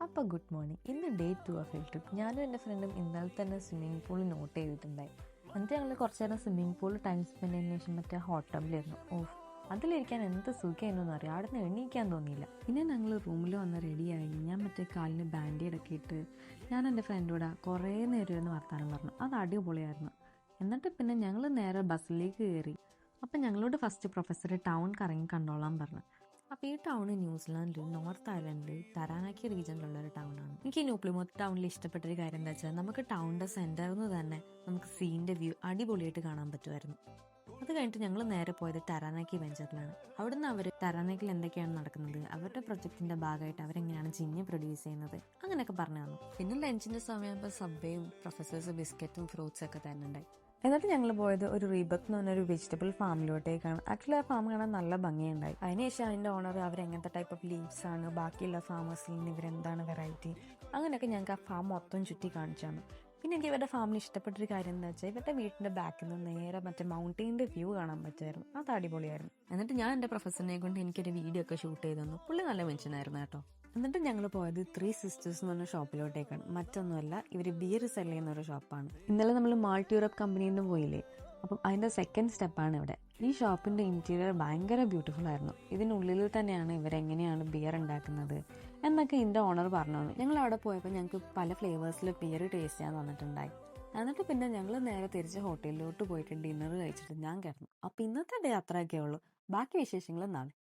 അപ്പോൾ good morning. ഇന്ന് day 2 of field trip. ഞാനും എൻ്റെ ഫ്രണ്ടും ഇന്നലെ തന്നെ സ്വിമ്മിംഗ് പൂൾ നോട്ട് ചെയ്തിട്ടുണ്ടായി. എന്നിട്ട് ഞങ്ങൾ കുറച്ച് നേരം സ്വിമ്മിംഗ് പൂളിൽ ടൈം സ്പെൻഡ് ചെയ്തതിനു ശേഷം മറ്റേ ഹോട്ട് ടബിലായിരുന്നു. അതിലിരിക്കാൻ എന്ത് സുഖമായിരുന്നു അറിയാം. അവിടെ നിന്ന് എണീക്കാൻ തോന്നിയില്ല. പിന്നെ ഞങ്ങൾ റൂമിൽ വന്ന് റെഡിയായി. ഞാൻ മറ്റേ കാലിന് ബാൻഡേഡ് ഒക്കെ ഇട്ട് ഞാൻ എൻ്റെ ഫ്രണ്ടോട് കുറേ നേരം ഇരുന്ന് വർത്താനം പറഞ്ഞു. അത് അടിപൊളിയായിരുന്നു. എന്നിട്ട് പിന്നെ ഞങ്ങൾ നേരെ ബസ്സിലേക്ക് കയറി. അപ്പം ഞങ്ങളോട് ഫസ്റ്റ് പ്രൊഫസർ ടൗൺ കറങ്ങി കണ്ടോളാൻ പറഞ്ഞു. അപ്പോൾ ഈ ടൗൺ ന്യൂസിലാൻഡിൽ നോർത്ത് ഐലൻഡിൽ തരാനാക്കി റീജിയനിലുള്ള ഒരു ടൗണാണ്. എനിക്ക് ഈ ന്യൂപ്ലിമോത്ത് ടൗണിൽ ഇഷ്ടപ്പെട്ടൊരു കാര്യം എന്താ വെച്ചാൽ നമുക്ക് ടൗണിൻ്റെ സെൻറ്ററിൽ നിന്ന് തന്നെ നമുക്ക് സീൻ്റെ വ്യൂ അടിപൊളിയായിട്ട് കാണാൻ പറ്റുമായിരുന്നു. അത് കഴിഞ്ഞിട്ട് ഞങ്ങൾ നേരെ പോയത് ടരാനാക്കി വെഞ്ചറിലാണ്. അവിടുന്ന് അവർ ടരാനാക്കിൽ എന്തൊക്കെയാണ് നടക്കുന്നത്, അവരുടെ പ്രൊജക്ടിന്റെ ഭാഗമായിട്ട് അവരെങ്ങനെയാണ് ജിന്നെ പ്രൊഡ്യൂസ് ചെയ്യുന്നത്, അങ്ങനെയൊക്കെ പറഞ്ഞു തന്നു. പിന്നെ ലഞ്ചിന്റെ സമയമാകുമ്പോൾ സബ്വേയും പ്രൊഫസേഴ്സ് ബിസ്ക്കറ്റും ഫ്രൂട്ട്സ് ഒക്കെ തന്നെ ഉണ്ടായി. എന്നിട്ട് ഞങ്ങൾ പോയത് ഒരു റീബക്ക് എന്ന് പറഞ്ഞൊരു വെജിറ്റബിൾ ഫാമിലോട്ടേക്കാണ്. ആക്ച്വലി ആ ഫാം കാണാൻ നല്ല ഭംഗിയുണ്ടായി. അതിനുശേഷം അതിന്റെ ഓണർ അവരെങ്ങനത്തെ ടൈപ്പ് ഓഫ് ലീവ്സ് ആണ്, ബാക്കിയുള്ള ഫാമേഴ്സിൽ നിന്ന് ഇവരെന്താണ് വെറൈറ്റി, അങ്ങനെയൊക്കെ ഞങ്ങൾക്ക് ആ ഫാം മൊത്തം ചുറ്റി കാണിച്ചാണ്. പിന്നെ എനിക്ക് ഇവരുടെ ഫാമിൽ ഇഷ്ടപ്പെട്ടൊരു കാര്യം എന്താ വെച്ചാൽ ഇവരുടെ വീട്ടിന്റെ ബാക്കിൽ നിന്ന് നേരെ മറ്റേ മൗണ്ടെയിൻ്റെ വ്യൂ കാണാൻ പറ്റുമായിരുന്നു. അത് അടിപൊളിയായിരുന്നു. എന്നിട്ട് ഞാൻ എൻ്റെ പ്രൊഫസറിനെ കൊണ്ട് എനിക്കൊരു വീഡിയോ ഒക്കെ ഷൂട്ട് ചെയ്ത് തന്നു. പുള്ളി നല്ല മെൻഷനായിരുന്നു കേട്ടോ. എന്നിട്ട് ഞങ്ങൾ പോയത് 3 Sisters എന്ന് പറഞ്ഞ ഷോപ്പിലോട്ടേക്കാണ്. മറ്റൊന്നുമല്ല, ഇവർ ബിയർ സെൽ ചെയ്യുന്ന ഒരു ഷോപ്പാണ്. ഇന്നലെ നമ്മൾ മാൾട്ട് യൂറോപ്പ് കമ്പനിയിൽ നിന്ന് പോയില്ലേ, അപ്പം അതിൻ്റെ സെക്കൻഡ് സ്റ്റെപ്പാണ് ഇവിടെ. ഈ ഷോപ്പിൻ്റെ ഇൻറ്റീരിയർ ഭയങ്കര ബ്യൂട്ടിഫുൾ ആയിരുന്നു. ഇതിനുള്ളിൽ തന്നെയാണ് ഇവരെങ്ങനെയാണ് ബിയർ ഉണ്ടാക്കുന്നത് എന്നൊക്കെ ഇതിൻ്റെ ഓണർ പറഞ്ഞു തന്നു. ഞങ്ങൾ അവിടെ പോയപ്പോൾ ഞങ്ങൾക്ക് പല ഫ്ലേവേഴ്സിൽ ബിയർ ടേസ്റ്റ് ചെയ്യാൻ തന്നിട്ടുണ്ടായി. എന്നിട്ട് പിന്നെ ഞങ്ങൾ നേരെ തിരിച്ച് ഹോട്ടലിലോട്ട് പോയിട്ട് ഡിന്നർ കഴിച്ചിട്ട് ഞാൻ കിടന്നു. അപ്പം ഇന്നത്തെ ഡേ അത്രയൊക്കെ ഉള്ളൂ. ബാക്കി വിശേഷങ്ങൾ നാളെ.